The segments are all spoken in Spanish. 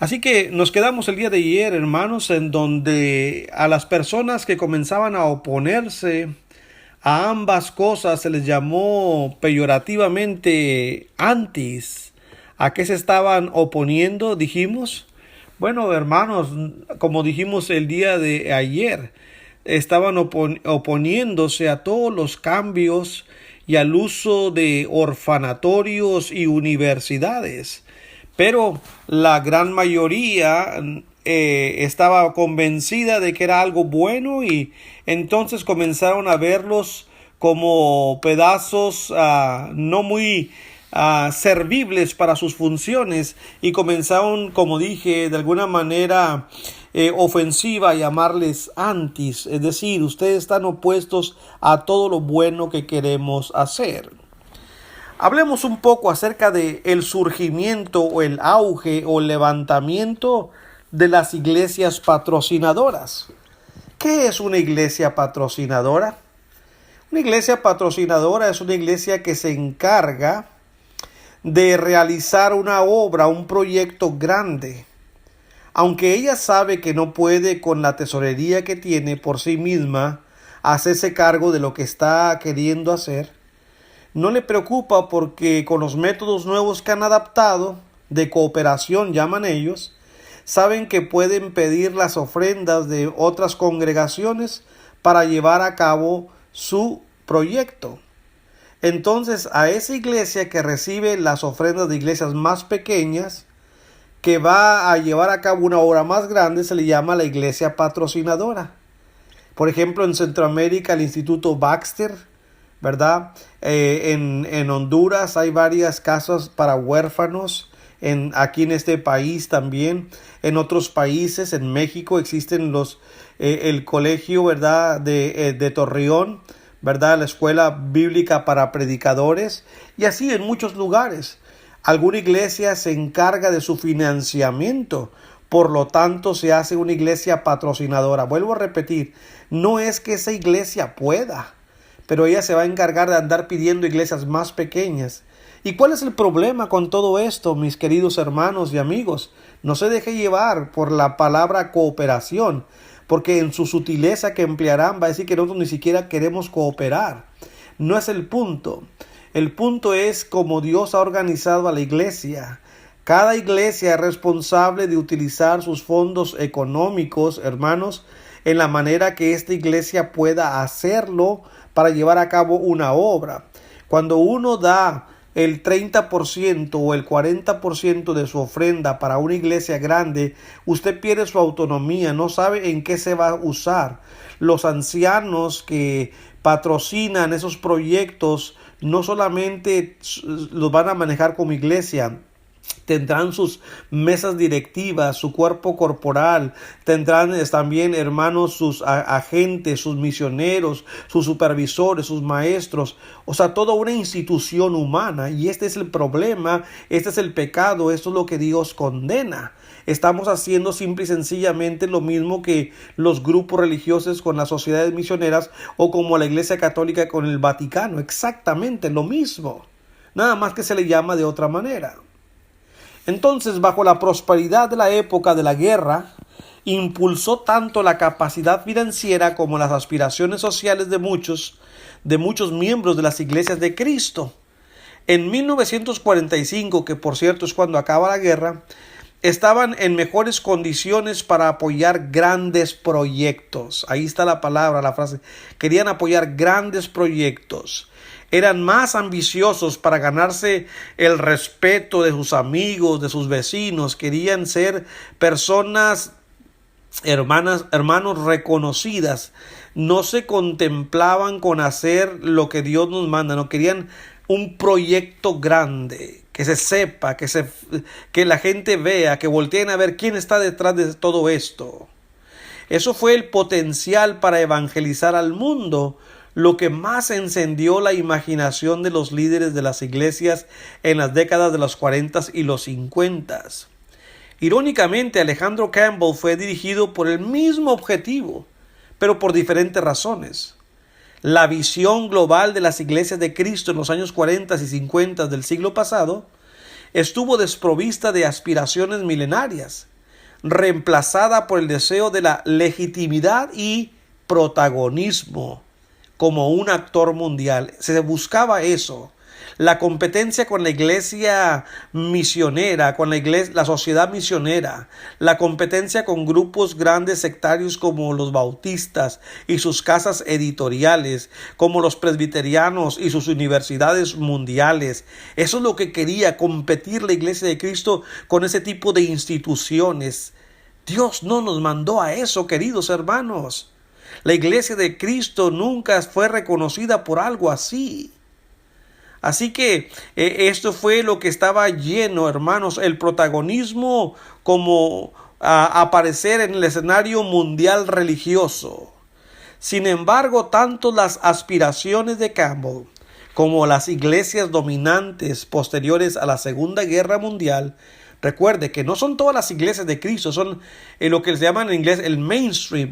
Así que nos quedamos el día de ayer, hermanos, en donde a las personas que comenzaban a oponerse a ambas cosas se les llamó peyorativamente antis. ¿A qué se estaban oponiendo? Dijimos. Bueno, hermanos, como dijimos el día de ayer, estaban oponiéndose a todos los cambios y al uso de orfanatorios y universidades. Pero la gran mayoría estaba convencida de que era algo bueno y entonces comenzaron a verlos como pedazos no muy servibles para sus funciones y comenzaron, como dije, de alguna manera ofensiva a llamarles antis, es decir, ustedes están opuestos a todo lo bueno que queremos hacer. Hablemos un poco acerca de el surgimiento o el auge o el levantamiento de las iglesias patrocinadoras. ¿Qué es una iglesia patrocinadora? Una iglesia patrocinadora es una iglesia que se encarga de realizar una obra, un proyecto grande. Aunque ella sabe que no puede con la tesorería que tiene por sí misma hacerse cargo de lo que está queriendo hacer, no le preocupa porque con los métodos nuevos que han adaptado, de cooperación llaman ellos, saben que pueden pedir las ofrendas de otras congregaciones para llevar a cabo su proyecto. Entonces a esa iglesia que recibe las ofrendas de iglesias más pequeñas, que va a llevar a cabo una obra más grande, se le llama la iglesia patrocinadora. Por ejemplo, en Centroamérica el Instituto Baxter, ¿verdad? En Honduras hay varias casas para huérfanos. Aquí en este país también. En otros países, en México existen el colegio, ¿verdad? De Torreón, ¿verdad? La escuela bíblica para predicadores. Y así en muchos lugares. Alguna iglesia se encarga de su financiamiento. Por lo tanto, se hace una iglesia patrocinadora. Vuelvo a repetir, no es que esa iglesia pueda, pero ella se va a encargar de andar pidiendo iglesias más pequeñas. ¿Y cuál es el problema con todo esto, mis queridos hermanos y amigos? No se deje llevar por la palabra cooperación, porque en su sutileza que emplearán va a decir que nosotros ni siquiera queremos cooperar. No es el punto. El punto es cómo Dios ha organizado a la iglesia. Cada iglesia es responsable de utilizar sus fondos económicos, hermanos, en la manera que esta iglesia pueda hacerlo para llevar a cabo una obra. Cuando uno da el 30% o el 40% de su ofrenda para una iglesia grande, usted pierde su autonomía, no sabe en qué se va a usar. Los ancianos que patrocinan esos proyectos no solamente los van a manejar como iglesia, tendrán sus mesas directivas, su cuerpo corporal, tendrán también, hermanos, sus agentes, sus misioneros, sus supervisores, sus maestros, o sea, toda una institución humana. Y este es el problema, este es el pecado, esto es lo que Dios condena. Estamos haciendo simple y sencillamente lo mismo que los grupos religiosos con las sociedades misioneras o como la Iglesia Católica con el Vaticano, exactamente lo mismo, nada más que se le llama de otra manera. Entonces, bajo la prosperidad de la época de la guerra, impulsó tanto la capacidad financiera como las aspiraciones sociales de muchos miembros de las iglesias de Cristo. En 1945, que por cierto es cuando acaba la guerra, estaban en mejores condiciones para apoyar grandes proyectos. Ahí está la palabra, la frase. Querían apoyar grandes proyectos. Eran más ambiciosos para ganarse el respeto de sus amigos, de sus vecinos. Querían ser personas, hermanos reconocidas. No se contemplaban con hacer lo que Dios nos manda. No querían un proyecto grande, que se sepa, que la gente vea, que volteen a ver quién está detrás de todo esto. Eso fue el potencial para evangelizar al mundo, lo que más encendió la imaginación de los líderes de las iglesias en las décadas de los 40 y los 50. Irónicamente, Alejandro Campbell fue dirigido por el mismo objetivo, pero por diferentes razones. La visión global de las iglesias de Cristo en los años 40 y 50 del siglo pasado estuvo desprovista de aspiraciones milenarias, reemplazada por el deseo de la legitimidad y protagonismo como un actor mundial. Se buscaba eso. La competencia con la iglesia misionera, con la sociedad misionera, la competencia con grupos grandes sectarios como los bautistas y sus casas editoriales, como los presbiterianos y sus universidades mundiales. Eso es lo que quería, competir la iglesia de Cristo con ese tipo de instituciones. Dios no nos mandó a eso, queridos hermanos. La iglesia de Cristo nunca fue reconocida por algo así. Así que esto fue lo que estaba lleno, hermanos, el protagonismo como aparecer en el escenario mundial religioso. Sin embargo, tanto las aspiraciones de Campbell como las iglesias dominantes posteriores a la Segunda Guerra Mundial, recuerde que no son todas las iglesias de Cristo, son lo que se llama en inglés el mainstream,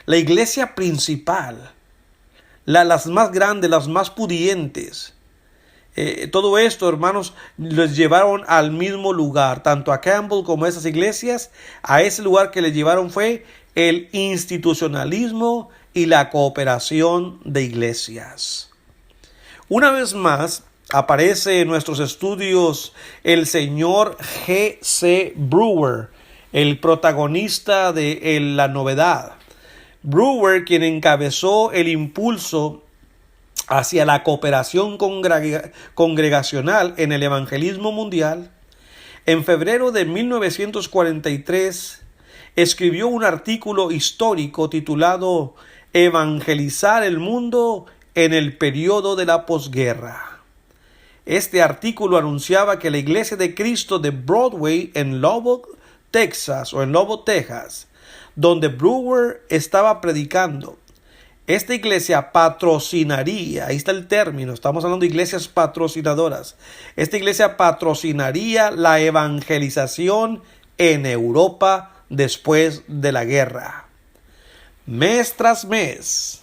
la iglesia principal. Las más grandes, las más pudientes. Todo esto, hermanos, les llevaron al mismo lugar. Tanto a Campbell como a esas iglesias, a ese lugar que les llevaron fue el institucionalismo y la cooperación de iglesias. Una vez más, aparece en nuestros estudios el señor G.C. Brewer, el protagonista de la novedad. Brewer, quien encabezó el impulso hacia la cooperación congregacional en el evangelismo mundial, en febrero de 1943 escribió un artículo histórico titulado Evangelizar el mundo en el periodo de la posguerra. Este artículo anunciaba que la Iglesia de Cristo de Broadway en Lubbock, Texas, donde Brewer estaba predicando, esta iglesia patrocinaría, ahí está el término, estamos hablando de iglesias patrocinadoras, esta iglesia patrocinaría la evangelización en Europa después de la guerra. Mes tras mes,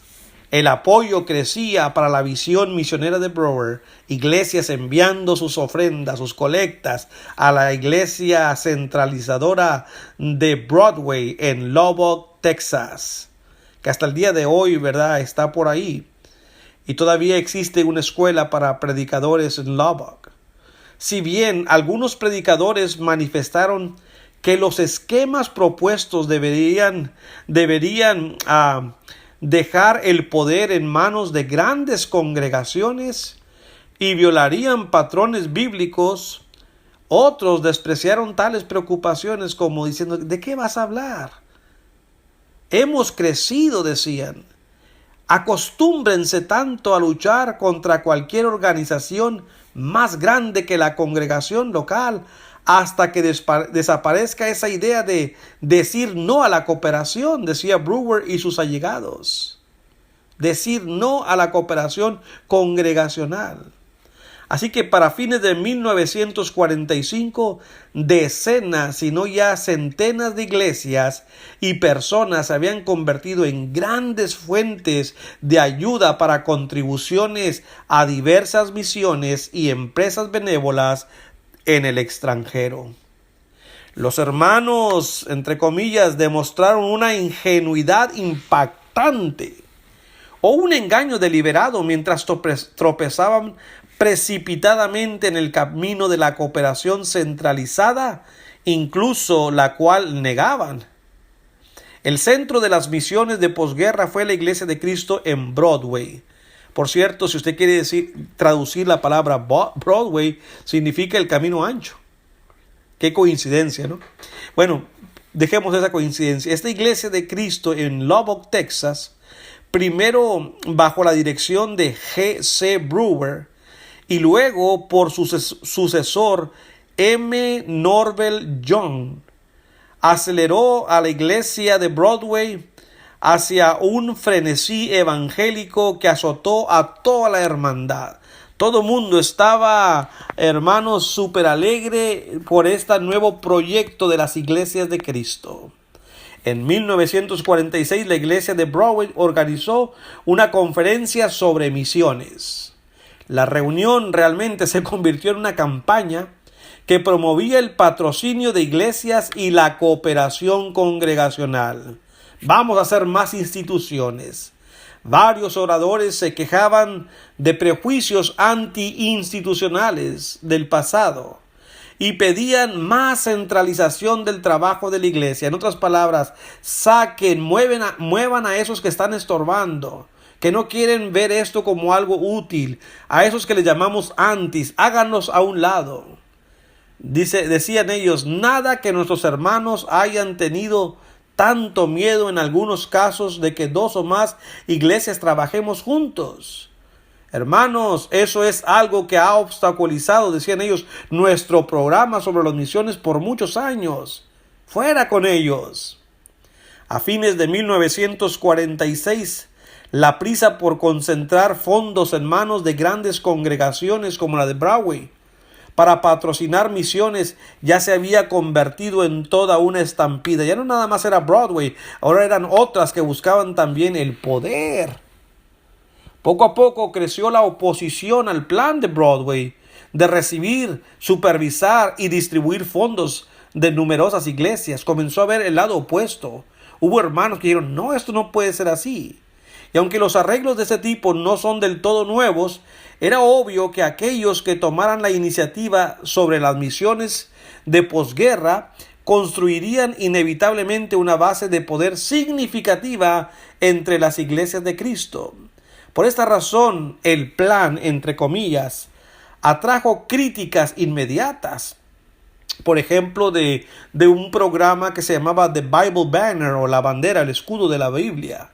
el apoyo crecía para la visión misionera de Brewer, iglesias enviando sus ofrendas, sus colectas a la iglesia centralizadora de Broadway en Lubbock, Texas, que hasta el día de hoy, ¿verdad?, está por ahí. Y todavía existe una escuela para predicadores en Lubbock. Si bien algunos predicadores manifestaron que los esquemas propuestos deberían dejar el poder en manos de grandes congregaciones y violarían patrones bíblicos, otros despreciaron tales preocupaciones como diciendo, ¿de qué vas a hablar? Hemos crecido, decían. Acostúmbrense tanto a luchar contra cualquier organización más grande que la congregación local hasta que desaparezca esa idea de decir no a la cooperación, decía Brewer y sus allegados. Decir no a la cooperación congregacional. Así que para fines de 1945, decenas, si no ya centenas de iglesias y personas se habían convertido en grandes fuentes de ayuda para contribuciones a diversas misiones y empresas benévolas en el extranjero. Los hermanos, entre comillas, demostraron una ingenuidad impactante o un engaño deliberado mientras tropezaban precipitadamente en el camino de la cooperación centralizada, incluso la cual negaban. El centro de las misiones de posguerra fue la Iglesia de Cristo en Broadway. Por cierto, si usted quiere traducir la palabra Broadway, significa el camino ancho. Qué coincidencia, ¿no? Bueno, dejemos esa coincidencia. Esta Iglesia de Cristo en Lubbock, Texas, primero bajo la dirección de G.C. Brewer y luego por su sucesor M. Norvel Young, aceleró a la iglesia de Broadway hacia un frenesí evangélico que azotó a toda la hermandad. Todo el mundo estaba, hermanos, súper alegre por este nuevo proyecto de las iglesias de Cristo. En 1946, la iglesia de Broadway organizó una conferencia sobre misiones. La reunión realmente se convirtió en una campaña que promovía el patrocinio de iglesias y la cooperación congregacional. Vamos a hacer más instituciones. Varios oradores se quejaban de prejuicios anti-institucionales del pasado y pedían más centralización del trabajo de la iglesia. En otras palabras, muevan a esos que están estorbando, que no quieren ver esto como algo útil, a esos que le llamamos antis, háganlos a un lado. Decían ellos, nada que nuestros hermanos hayan tenido tanto miedo en algunos casos de que 2 o más iglesias trabajemos juntos. Hermanos, eso es algo que ha obstaculizado, decían ellos, nuestro programa sobre las misiones por muchos años. Fuera con ellos. A fines de 1946, la prisa por concentrar fondos en manos de grandes congregaciones como la de Broadway para patrocinar misiones ya se había convertido en toda una estampida. Ya no nada más era Broadway, ahora eran otras que buscaban también el poder. Poco a poco creció la oposición al plan de Broadway de recibir, supervisar y distribuir fondos de numerosas iglesias. Comenzó a ver el lado opuesto. Hubo hermanos que dijeron, no, esto no puede ser así. Y aunque los arreglos de ese tipo no son del todo nuevos, era obvio que aquellos que tomaran la iniciativa sobre las misiones de posguerra construirían inevitablemente una base de poder significativa entre las iglesias de Cristo. Por esta razón, el plan, entre comillas, atrajo críticas inmediatas. Por ejemplo, de un programa que se llamaba The Bible Banner, o la bandera, el escudo de la Biblia.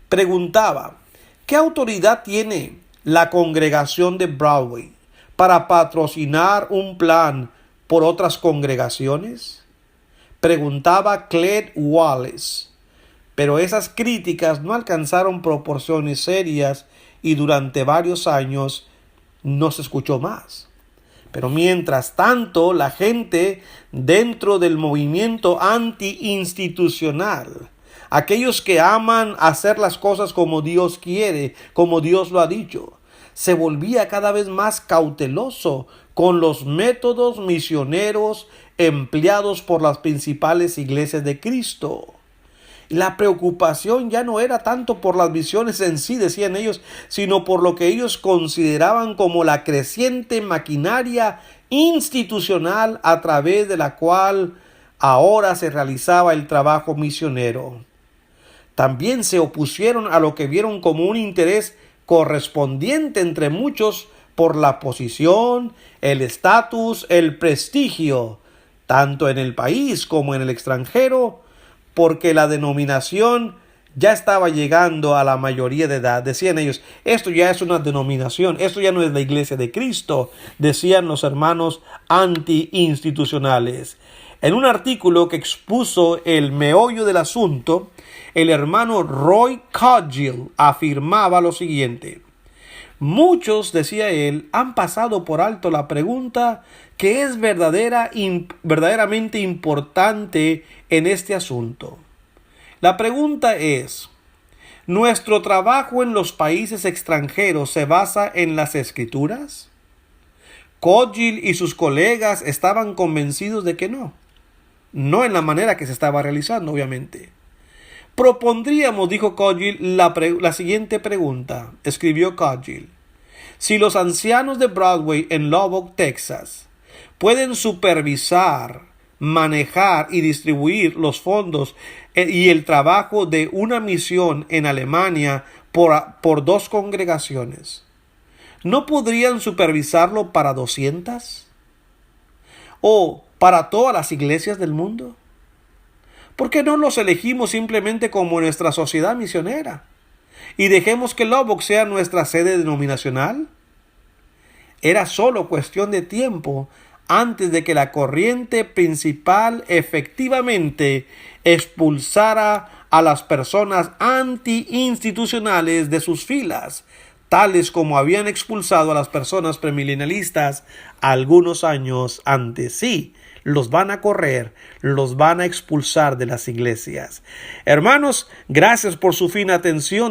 Preguntaba, ¿qué autoridad tiene la congregación de Broadway para patrocinar un plan por otras congregaciones? Preguntaba Cled Wallace. Pero esas críticas no alcanzaron proporciones serias y durante varios años no se escuchó más. Pero mientras tanto, la gente dentro del movimiento anti-institucional, aquellos que aman hacer las cosas como Dios quiere, como Dios lo ha dicho, se volvía cada vez más cauteloso con los métodos misioneros empleados por las principales iglesias de Cristo. La preocupación ya no era tanto por las misiones en sí, decían ellos, sino por lo que ellos consideraban como la creciente maquinaria institucional a través de la cual ahora se realizaba el trabajo misionero. También se opusieron a lo que vieron como un interés correspondiente entre muchos por la posición, el estatus, el prestigio, tanto en el país como en el extranjero, porque la denominación ya estaba llegando a la mayoría de edad. Decían ellos, esto ya es una denominación, esto ya no es la iglesia de Cristo, decían los hermanos anti-institucionales. En un artículo que expuso el meollo del asunto, el hermano Roy Coggill afirmaba lo siguiente: muchos, decía él, han pasado por alto la pregunta que es verdaderamente importante en este asunto. La pregunta es, ¿nuestro trabajo en los países extranjeros se basa en las Escrituras? Coggill y sus colegas estaban convencidos de que no en la manera que se estaba realizando, obviamente. Propondríamos, dijo Coggill, la siguiente pregunta, escribió Coggill. Si los ancianos de Broadway en Lubbock, Texas, pueden supervisar, manejar y distribuir los fondos y el trabajo de una misión en Alemania por 2 congregaciones, ¿no podrían supervisarlo para 200? ¿O para todas las iglesias del mundo? ¿Por qué no los elegimos simplemente como nuestra sociedad misionera y dejemos que Lubbock sea nuestra sede denominacional? Era solo cuestión de tiempo antes de que la corriente principal efectivamente expulsara a las personas anti-institucionales de sus filas, tales como habían expulsado a las personas premilenialistas algunos años antes. Sí, los van a correr, los van a expulsar de las iglesias. Hermanos, gracias por su fina atención.